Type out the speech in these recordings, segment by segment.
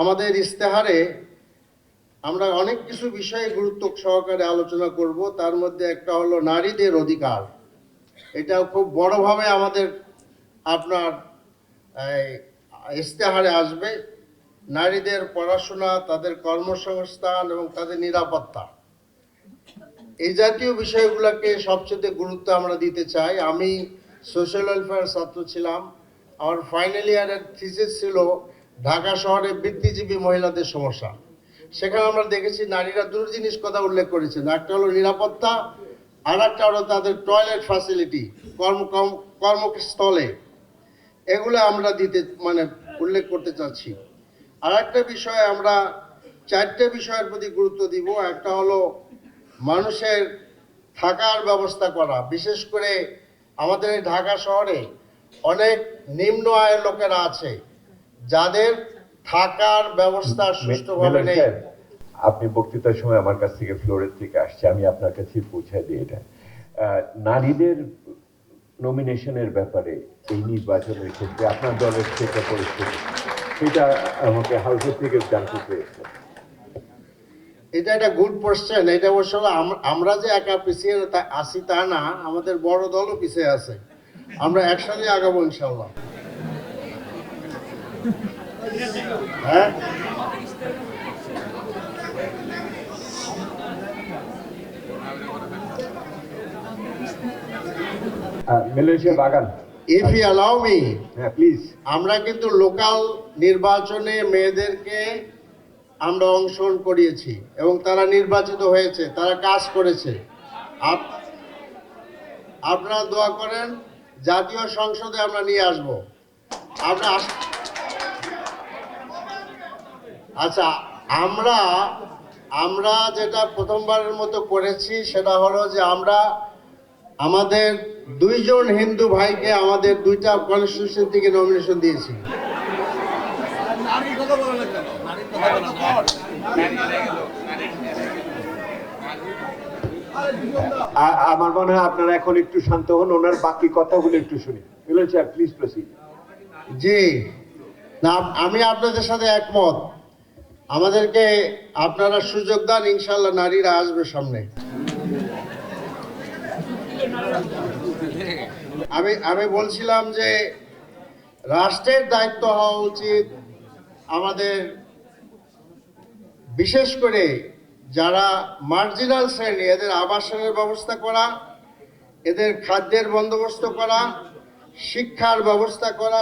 আমাদের ইস্তেহারে আমরা অনেক কিছু বিষয়ে গুরুত্ব সহকারে আলোচনা করব। তার মধ্যে একটা হলো নারীদের অধিকার। এটা খুব বড়ভাবে আমাদের আপনার ইস্তেহারে আসবে। নারীদের পড়াশোনা, তাদের কর্মসংস্থান এবং তাদের নিরাপত্তা, এই জাতীয় বিষয়গুলোকে সবচেয়ে গুরুত্ব আমরা দিতে চাই। আমি সোশ্যাল ওয়েলফেয়ার ছাত্র ছিলাম। আমার ফাইনাল ইয়ারের থিসিস ছিল ঢাকা শহরে বৃত্তিজীবী মহিলাদের সমস্যা। সেখানে আমরা দেখেছি নারীরা দুটো জিনিস কথা উল্লেখ করেছেন, একটা হলো নিরাপত্তা, আর একটা হলো তাদের টয়লেট ফ্যাসিলিটি কর্মস্থলে। এগুলো আমরা উল্লেখ করতে চাচ্ছি। আর একটা বিষয়, আমরা চারটে বিষয়ের প্রতি গুরুত্ব দিব। একটা হলো মানুষের থাকার ব্যবস্থা করা। বিশেষ করে আমাদের এই ঢাকা শহরে অনেক নিম্ন আয়ের লোকেরা আছে যাদের থাকার ব্যবস্থা সুষ্ঠুভাবে নেই। আপনি বক্তৃতার সময় আমার কাছ থেকে ফ্লোরের থেকে আসছে, আমি আপনার কাছে পৌঁছায় দিই এটা। নারীদের নমিনেশনের ব্যাপারে এই নির্বাচনের ক্ষেত্রে আপনার দলের সেটা পরিস্থিতি, সেটা আমাকে হাউসের থেকে জানতে পেরেছে। এটা একটা গুড কোশ্চেন। এটা অবশ্য আমরা যে একা পিছিয়ে আসি তা না, আমাদের বড় দলও পিছিয়ে আছে। আমরা একসাথে আগাবো ইনশাল্লাহ। হ্যাঁ, মালয়েশিয়া বাগান, ইফ ইউ অ্যালাউ মি, হ্যাঁ প্লিজ। আমরা কিন্তু লোকাল নির্বাচনে মেয়েদেরকে আমরা অংশগ্রহণ করিয়েছি এবং তারা নির্বাচিত হয়েছে, তারা কাজ করেছে। আপনারা দোয়া করেন, জাতীয় সংসদে আমরা নিয়ে আসবো। আচ্ছা, আমরা যেটা প্রথমবারের মতো করেছি সেটা হলো যে আমরা আমাদের দুইজন হিন্দু ভাইকে আমাদের দুইটা কনস্টিটিউশন থেকে নমিনেশন দিয়েছি। আমার মনে হয় আপনারা এখন একটু শান্ত হন, ওনার বাকি কথাগুলো একটু শুনি। Please proceed. জি না, আমি আপনাদের সাথে একমত। আমাদেরকে আপনারা সুযোগ দেন, ইনশাল্লাহ নারীরা আসবে সামনে। আমি বলছিলাম যে রাষ্ট্রের দায়িত্ব হওয়া উচিত আমাদের, বিশেষ করে যারা মার্জিনাল শ্রেণী, এদের আবাসনের ব্যবস্থা করা, এদের খাদ্যের বন্দোবস্ত করা, শিক্ষার ব্যবস্থা করা,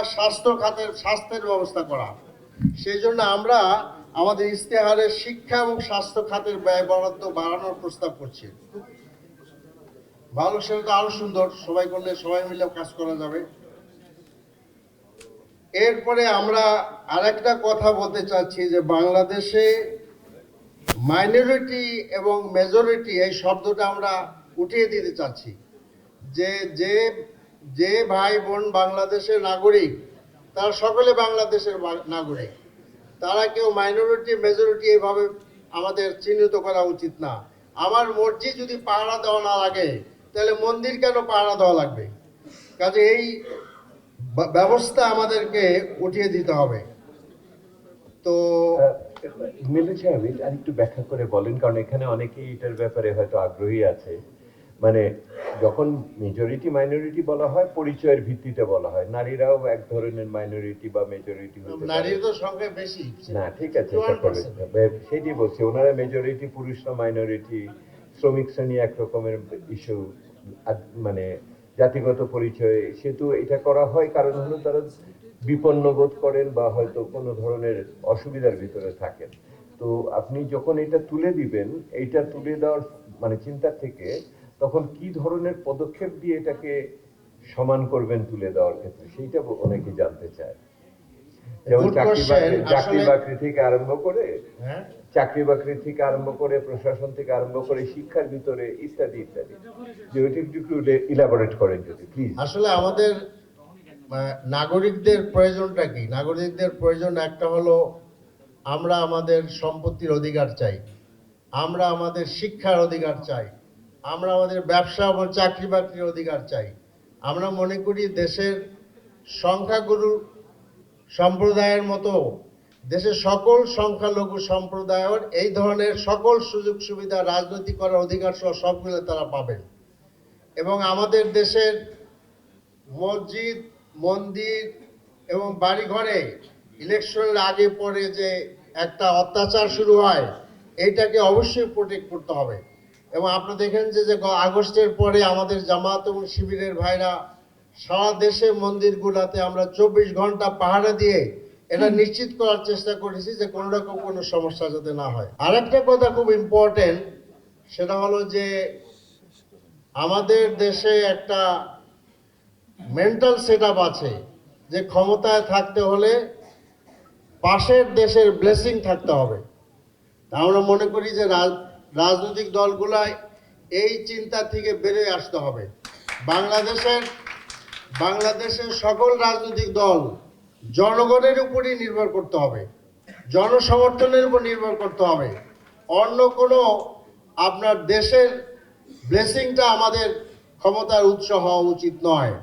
স্বাস্থ্যের ব্যবস্থা করা। সেই জন্য আমরা আমাদের ইস্তেহারে শিক্ষা এবং স্বাস্থ্য খাতের ব্যয় বরাদ্দ বাড়ানোর প্রস্তাব করছি। ভালো, সেটা তো আরো সুন্দর, সবাই করলে সবাই মিলে কাজ করা যাবে। এরপরে আমরা আরেকটা কথা বলতে চাচ্ছি যে বাংলাদেশে মাইনরিটি এবং মেজরিটি এই শব্দটা আমরা উঠিয়ে দিতে চাচ্ছি। যে ভাই বোন বাংলাদেশের নাগরিক, তারা সকলে বাংলাদেশের নাগরিক। তারা কেউ মাইনরিটি মেজরিটি এইভাবে আমাদের চিহ্নিত করা উচিত না। আমার মসজিদ যদি পাহারা দেওয়া না লাগে, তাহলে মন্দির কেন পাহারা দেওয়া লাগবে? কাজে এই ব্যবস্থা আমাদেরকে উঠিয়ে দিতে হবে। তো মিলন সাহেব আরেকটু ব্যাখ্যা করে বলেন, কারণ এখানে অনেকেই এটার ব্যাপারে হয়তো আগ্রহী আছে। মানে যখন মেজরিটি মাইনরিটি বলা হয়, পরিচয়ের ভিত্তিতে বলা হয়। নারীরাও এক ধরনের মাইনরিটি বা মেজরিটি হতে পারে। নারীর তো সংখ্যা বেশি না, ঠিক আছে, সেটাই বলছি। ওনারা মেজরিটি, পুরুষরা মাইনরিটি, শ্রমিক শ্রেণী এক রকমের ইস্যু, মানে জাতিগত পরিচয়। সেতু এটা করা হয় কারণ হলো তারা বিপন্ন বোধ করেন বা হয়তো কোনো ধরনের অসুবিধার ভিতরে থাকেন। তো আপনি যখন এটা তুলে দিবেন, এইটা তুলে দেওয়ার মানে চিন্তা থেকে, তখন কি ধরনের পদক্ষেপ দিয়ে এটাকে সমান করবেন তুলে দেওয়ার ক্ষেত্রে, সেইটা অনেকে জানতে চায়। যেমন চাকরি বাকরি থেকে আরম্ভ করে, প্রশাসন থেকে আরম্ভ করে শিক্ষার ভিতরে ইত্যাদি ইত্যাদি। যে ওইটা একটু ইলাবোরেট করেন যদি প্লিজ। আসলে আমাদের নাগরিকদের প্রয়োজনটা কি? নাগরিকদের প্রয়োজন একটা হলো, আমরা আমাদের সম্পত্তির অধিকার চাই, আমরা আমাদের শিক্ষার অধিকার চাই, আমরা আমাদের ব্যবসা এবং চাকরি বাকরির অধিকার চাই। আমরা মনে করি দেশের সংখ্যাগুরু সম্প্রদায়ের মতো দেশের সকল সংখ্যালঘু সম্প্রদায়ের এই ধরনের সকল সুযোগ সুবিধা রাজনৈতিক করার অধিকার সহ সবগুলো তারা পাবেন। এবং আমাদের দেশের মসজিদ, মন্দির এবং বাড়িঘরে ইলেকশনের আগে পরে যে একটা অত্যাচার শুরু হয়, এইটাকে অবশ্যই প্রোটেক্ট করতে হবে। এবং আপনারা দেখেন যে আগস্টের পরে আমাদের জামাত এবং শিবিরের ভাইরা সারা দেশে মন্দিরগুলোতে আমরা 24 ঘন্টা পাহারা দিয়ে এটা নিশ্চিত করার চেষ্টা করেছি যে কোনো রকম কোনো সমস্যা যাতে না হয়। আরেকটা কথা খুব ইম্পর্টেন্ট, সেটা হলো যে আমাদের দেশে একটা মেন্টাল সেটআপ আছে যে ক্ষমতায় থাকতে হলে পাশের দেশের ব্লেসিং থাকতে হবে। আমরা মনে করি যে রাজনৈতিক দলগুলাই এই চিন্তা থেকে বেরিয়ে আসতে হবে। বাংলাদেশের সকল রাজনৈতিক দল জনগণের উপরই নির্ভর করতে হবে, জনসমর্থনের উপর নির্ভর করতে হবে। অন্য কোনো আপনার দেশের ব্লেসিংটা আমাদের ক্ষমতার উৎস হওয়া উচিত নয়।